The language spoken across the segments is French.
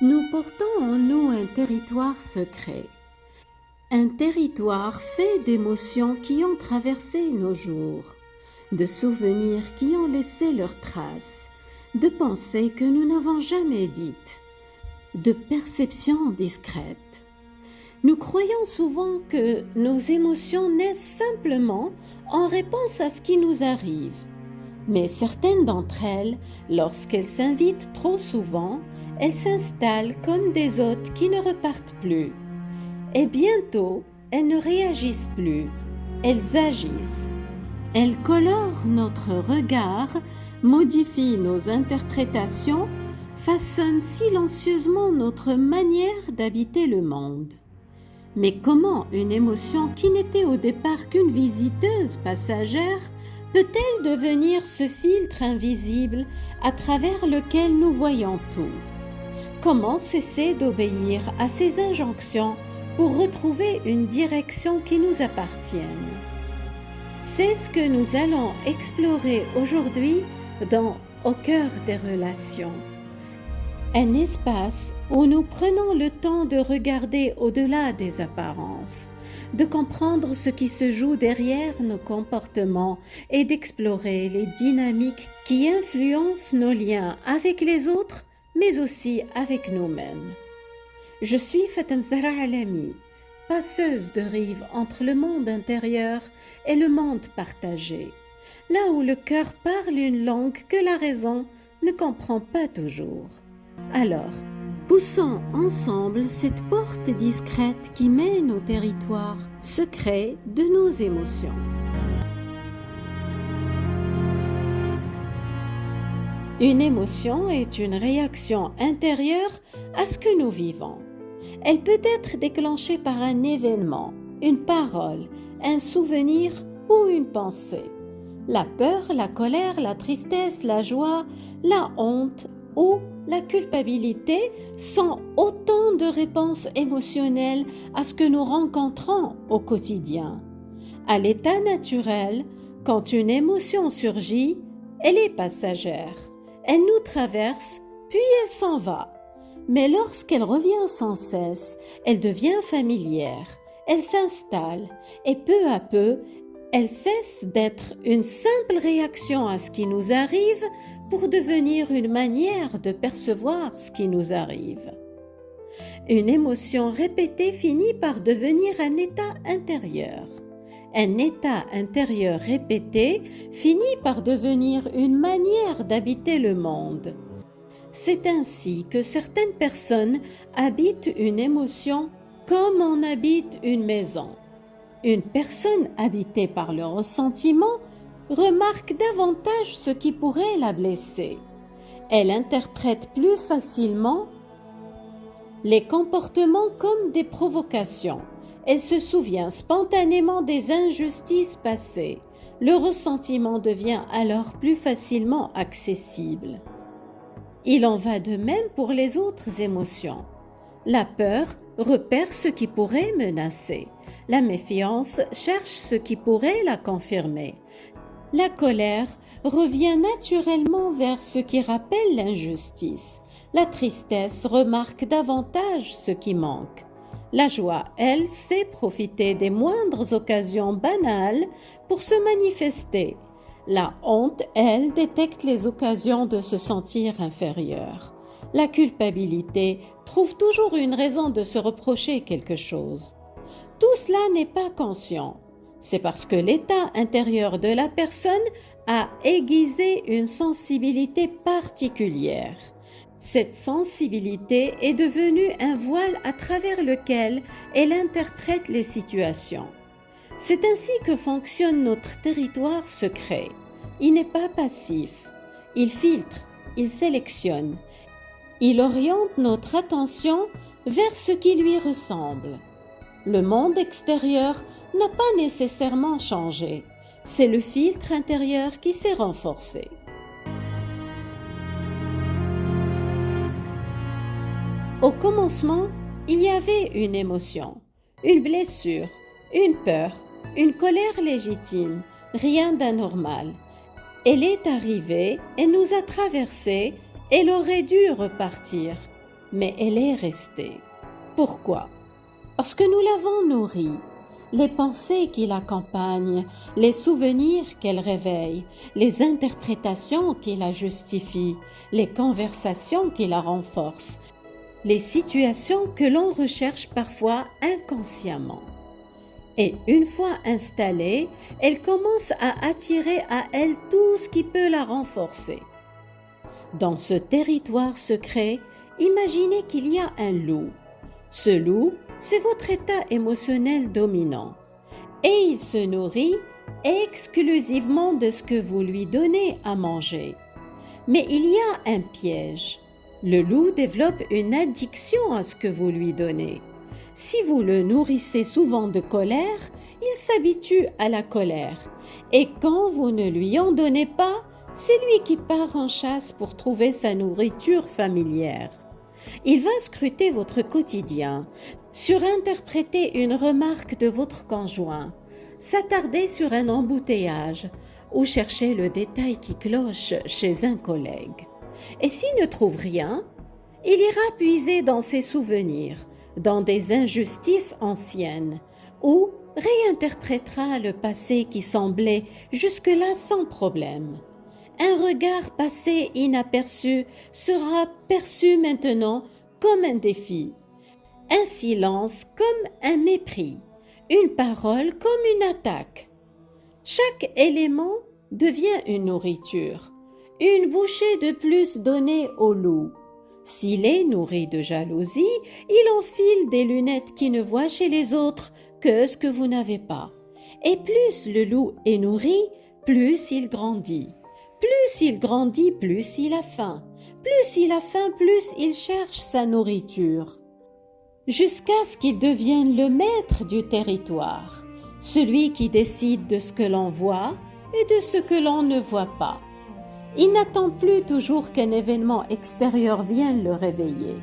Nous portons en nous un territoire secret, un territoire fait d'émotions qui ont traversé nos jours, de souvenirs qui ont laissé leurs traces, de pensées que nous n'avons jamais dites, de perceptions discrètes. Nous croyons souvent que nos émotions naissent simplement en réponse à ce qui nous arrive. Mais certaines d'entre elles, lorsqu'elles s'invitent trop souvent, elles s'installent comme des hôtes qui ne repartent plus. Et bientôt, elles ne réagissent plus, elles agissent. Elles colorent notre regard, modifient nos interprétations, façonnent silencieusement notre manière d'habiter le monde. Mais comment une émotion qui n'était au départ qu'une visiteuse passagère peut-elle devenir ce filtre invisible à travers lequel nous voyons tout? Comment cesser d'obéir à ces injonctions pour retrouver une direction qui nous appartienne? C'est ce que nous allons explorer aujourd'hui dans Au cœur des relations. Un espace où nous prenons le temps de regarder au-delà des apparences, de comprendre ce qui se joue derrière nos comportements et d'explorer les dynamiques qui influencent nos liens avec les autres, mais aussi avec nous-mêmes. Je suis Fatem Zahra Alami, passeuse de rive entre le monde intérieur et le monde partagé, là où le cœur parle une langue que la raison ne comprend pas toujours. Alors, poussons ensemble cette porte discrète qui mène au territoire secret de nos émotions. Une émotion est une réaction intérieure à ce que nous vivons. Elle peut être déclenchée par un événement, une parole, un souvenir ou une pensée. La peur, la colère, la tristesse, la joie, la honte ou la culpabilité sont autant de réponses émotionnelles à ce que nous rencontrons au quotidien. À l'état naturel, quand une émotion surgit, elle est passagère. Elle nous traverse, puis elle s'en va. Mais lorsqu'elle revient sans cesse, elle devient familière, elle s'installe et peu à peu, elle cesse d'être une simple réaction à ce qui nous arrive pour devenir une manière de percevoir ce qui nous arrive. Une émotion répétée finit par devenir un état intérieur. Un état intérieur répété finit par devenir une manière d'habiter le monde. C'est ainsi que certaines personnes habitent une émotion comme on habite une maison. Une personne habitée par le ressentiment remarque davantage ce qui pourrait la blesser. Elle interprète plus facilement les comportements comme des provocations. Elle se souvient spontanément des injustices passées. Le ressentiment devient alors plus facilement accessible. Il en va de même pour les autres émotions. La peur repère ce qui pourrait menacer. La méfiance cherche ce qui pourrait la confirmer. La colère revient naturellement vers ce qui rappelle l'injustice. La tristesse remarque davantage ce qui manque. La joie, elle, sait profiter des moindres occasions banales pour se manifester. La honte, elle, détecte les occasions de se sentir inférieur. La culpabilité trouve toujours une raison de se reprocher quelque chose. Tout cela n'est pas conscient. C'est parce que l'état intérieur de la personne a aiguisé une sensibilité particulière. Cette sensibilité est devenue un voile à travers lequel elle interprète les situations. C'est ainsi que fonctionne notre territoire secret. Il n'est pas passif. Il filtre, il sélectionne. Il oriente notre attention vers ce qui lui ressemble. Le monde extérieur n'a pas nécessairement changé. C'est le filtre intérieur qui s'est renforcé. Au commencement, il y avait une émotion, une blessure, une peur, une colère légitime, rien d'anormal. Elle est arrivée, elle nous a traversés, elle aurait dû repartir. mais elle est restée. Pourquoi? Parce que nous l'avons nourrie. Les pensées qui l'accompagnent, les souvenirs qu'elle réveille, les interprétations qui la justifient, les conversations qui la renforcent, les situations que l'on recherche parfois inconsciemment. Et une fois installée, elle commence à attirer à elle tout ce qui peut la renforcer. Dans ce territoire secret, imaginez qu'il y a un loup. Ce loup, c'est votre état émotionnel dominant. Et il se nourrit exclusivement de ce que vous lui donnez à manger. Mais il y a un piège. Le loup développe une addiction à ce que vous lui donnez. Si vous le nourrissez souvent de colère, il s'habitue à la colère. Et quand vous ne lui en donnez pas, c'est lui qui part en chasse pour trouver sa nourriture familière. Il va scruter votre quotidien, surinterpréter une remarque de votre conjoint, s'attarder sur un embouteillage ou chercher le détail qui cloche chez un collègue. Et s'il ne trouve rien, il ira puiser dans ses souvenirs, dans des injustices anciennes, ou réinterprétera le passé qui semblait jusque-là sans problème. Un regard passé inaperçu sera perçu maintenant comme un défi, un silence comme un mépris, une parole comme une attaque. Chaque élément devient une nourriture, une bouchée de plus donnée au loup. S'il est nourri de jalousie, il enfile des lunettes qui ne voient chez les autres que ce que vous n'avez pas. Et plus le loup est nourri, plus il grandit. Plus il grandit, plus il a faim. Plus il a faim, plus il cherche sa nourriture. Jusqu'à ce qu'il devienne le maître du territoire, celui qui décide de ce que l'on voit et de ce que l'on ne voit pas. Il n'attend plus toujours qu'un événement extérieur vienne le réveiller.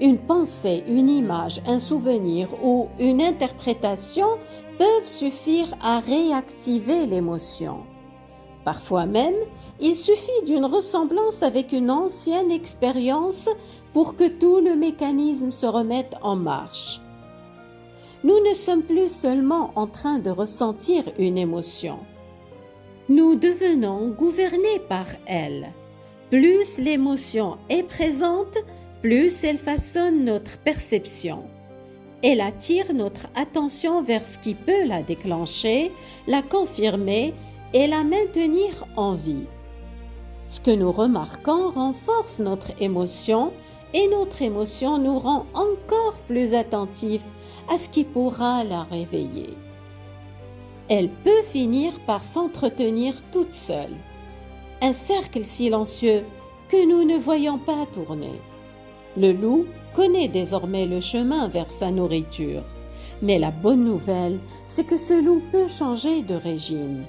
Une pensée, une image, un souvenir ou une interprétation peuvent suffire à réactiver l'émotion. Parfois même, il suffit d'une ressemblance avec une ancienne expérience pour que tout le mécanisme se remette en marche. Nous ne sommes plus seulement en train de ressentir une émotion. Nous devenons gouvernés par elle. Plus l'émotion est présente, plus elle façonne notre perception. Elle attire notre attention vers ce qui peut la déclencher, la confirmer et la maintenir en vie. Ce que nous remarquons renforce notre émotion et notre émotion nous rend encore plus attentifs à ce qui pourra la réveiller. Elle peut finir par s'entretenir toute seule, un cercle silencieux que nous ne voyons pas tourner. Le loup connaît désormais le chemin vers sa nourriture, mais la bonne nouvelle, c'est que ce loup peut changer de régime.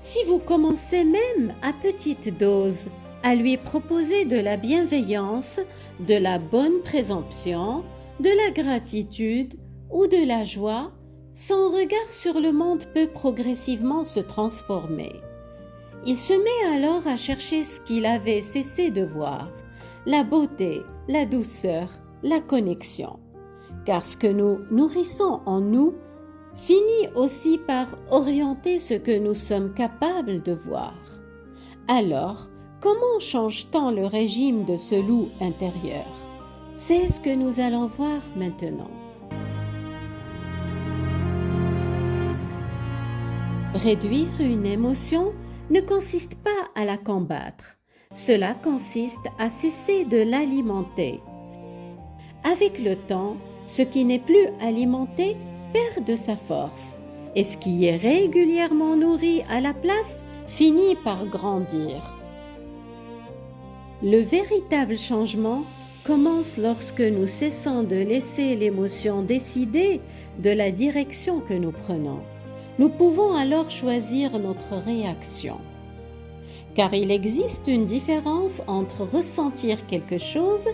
Si vous commencez même à petite dose à lui proposer de la bienveillance, de la bonne présomption, de la gratitude ou de la joie, son regard sur le monde peut progressivement se transformer. Il se met alors à chercher ce qu'il avait cessé de voir, la beauté, la douceur, la connexion. Car ce que nous nourrissons en nous finit aussi par orienter ce que nous sommes capables de voir. Alors, comment change-t-on le régime de ce loup intérieur? C'est ce que nous allons voir maintenant. Réduire une émotion ne consiste pas à la combattre. Cela consiste à cesser de l'alimenter. Avec le temps, ce qui n'est plus alimenté perd de sa force, et ce qui est régulièrement nourri à la place finit par grandir. Le véritable changement commence lorsque nous cessons de laisser l'émotion décider de la direction que nous prenons. Nous pouvons alors choisir notre réaction. Car il existe une différence entre ressentir quelque chose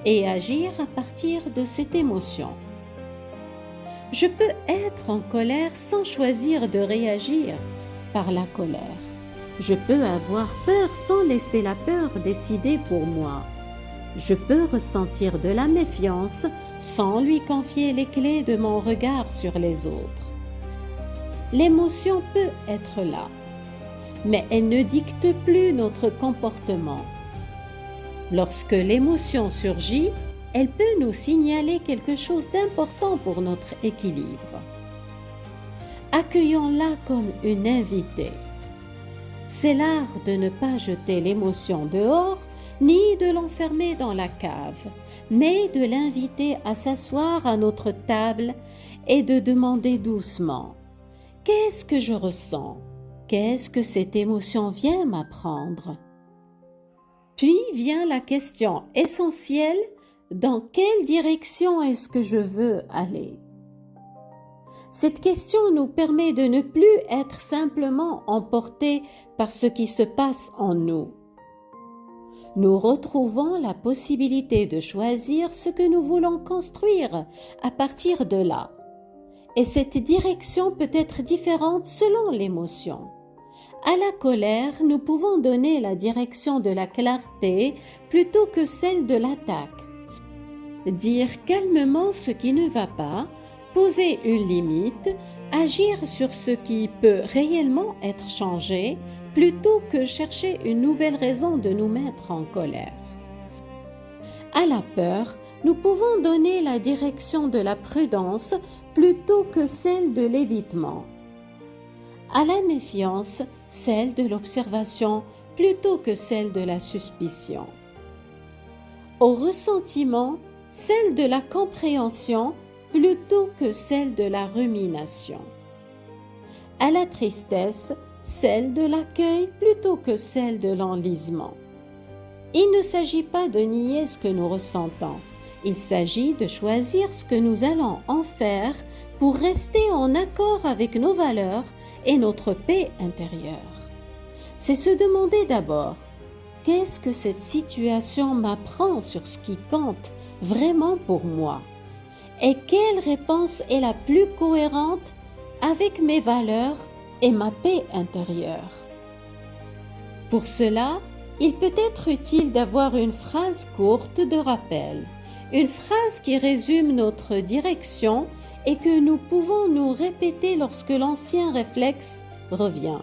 et agir à partir de cette émotion. Je peux être en colère sans choisir de réagir par la colère. Je peux avoir peur sans laisser la peur décider pour moi. Je peux ressentir de la méfiance sans lui confier les clés de mon regard sur les autres. L'émotion peut être là, mais elle ne dicte plus notre comportement. Lorsque l'émotion surgit, elle peut nous signaler quelque chose d'important pour notre équilibre. Accueillons-la comme une invitée. C'est l'art de ne pas jeter l'émotion dehors, ni de l'enfermer dans la cave, mais de l'inviter à s'asseoir à notre table et de demander doucement « Qu'est-ce que je ressens? Qu'est-ce que cette émotion vient m'apprendre ?» Puis vient la question essentielle « Dans quelle direction est-ce que je veux aller ?» Cette question nous permet de ne plus être simplement emportés par ce qui se passe en nous. Nous retrouvons la possibilité de choisir ce que nous voulons construire à partir de là. Et cette direction peut être différente selon l'émotion. À la colère, nous pouvons donner la direction de la clarté plutôt que celle de l'attaque. Dire calmement ce qui ne va pas, poser une limite, agir sur ce qui peut réellement être changé, plutôt que chercher une nouvelle raison de nous mettre en colère. À la peur, nous pouvons donner la direction de la prudence plutôt que celle de l'évitement. À la méfiance, celle de l'observation plutôt que celle de la suspicion. Au ressentiment, celle de la compréhension plutôt que celle de la rumination. À la tristesse, celle de l'accueil plutôt que celle de l'enlisement. Il ne s'agit pas de nier ce que nous ressentons, il s'agit de choisir ce que nous allons en faire pour rester en accord avec nos valeurs et notre paix intérieure. C'est se demander d'abord, qu'est-ce que cette situation m'apprend sur ce qui compte vraiment pour moi? Et quelle réponse est la plus cohérente avec mes valeurs et ma paix intérieure? Pour cela, il peut être utile d'avoir une phrase courte de rappel, une phrase qui résume notre direction et que nous pouvons nous répéter lorsque l'ancien réflexe revient.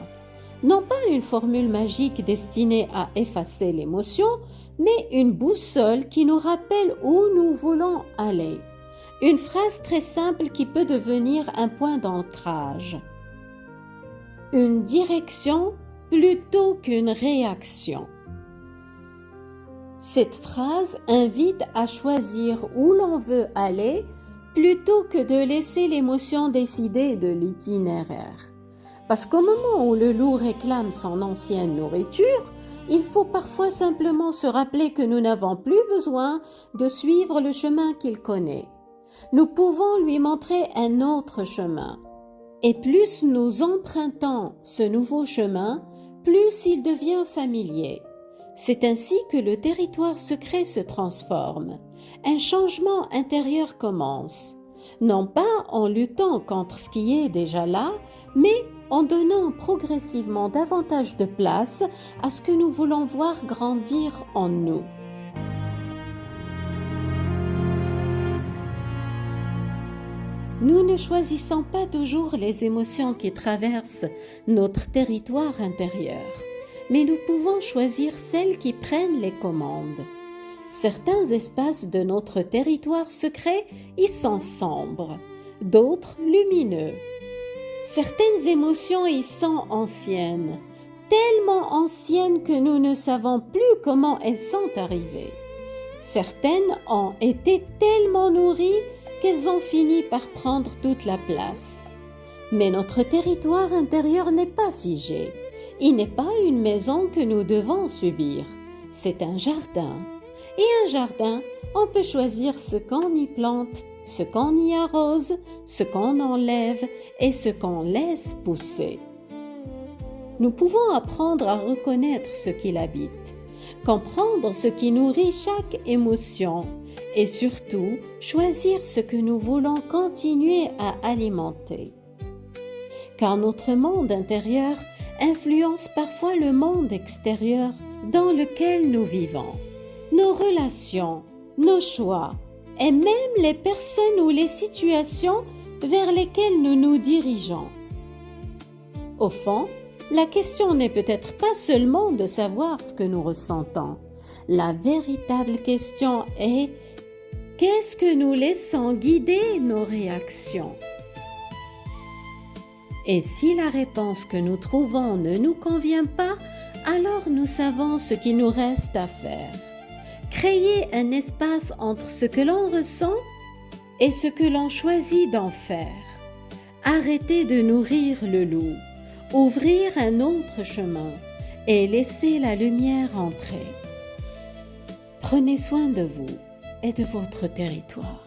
Non pas une formule magique destinée à effacer l'émotion, mais une boussole qui nous rappelle où nous voulons aller. Une phrase très simple qui peut devenir un point d'ancrage. Une direction plutôt qu'une réaction. Cette phrase invite à choisir où l'on veut aller plutôt que de laisser l'émotion décider de l'itinéraire. Parce qu'au moment où le loup réclame son ancienne nourriture, il faut parfois simplement se rappeler que nous n'avons plus besoin de suivre le chemin qu'il connaît. Nous pouvons lui montrer un autre chemin. Et plus nous empruntons ce nouveau chemin, plus il devient familier. C'est ainsi que le territoire secret se transforme. Un changement intérieur commence. Non pas en luttant contre ce qui est déjà là, mais en donnant progressivement davantage de place à ce que nous voulons voir grandir en nous. Nous ne choisissons pas toujours les émotions qui traversent notre territoire intérieur, mais nous pouvons choisir celles qui prennent les commandes. Certains espaces de notre territoire secret y sont sombres, d'autres lumineux. Certaines émotions y sont anciennes, tellement anciennes que nous ne savons plus comment elles sont arrivées. Certaines ont été tellement nourries qu'elles ont fini par prendre toute la place. Mais notre territoire intérieur n'est pas figé. Il n'est pas une maison que nous devons subir. C'est un jardin. Et un jardin, on peut choisir ce qu'on y plante, ce qu'on y arrose, ce qu'on enlève et ce qu'on laisse pousser. Nous pouvons apprendre à reconnaître ce qui l'habite, comprendre ce qui nourrit chaque émotion et surtout choisir ce que nous voulons continuer à alimenter. Car notre monde intérieur influence parfois le monde extérieur dans lequel nous vivons. nos relations, nos choix et même les personnes ou les situations vers lesquelles nous nous dirigeons. Au fond, la question n'est peut-être pas seulement de savoir ce que nous ressentons. La véritable question est: qu'est-ce que nous laissons guider nos réactions? Et si la réponse que nous trouvons ne nous convient pas, alors nous savons ce qu'il nous reste à faire. Créer un espace entre ce que l'on ressent et ce que l'on choisit d'en faire. Arrêter de nourrir le loup, ouvrir un autre chemin et laisser la lumière entrer. Prenez soin de vous et de votre territoire.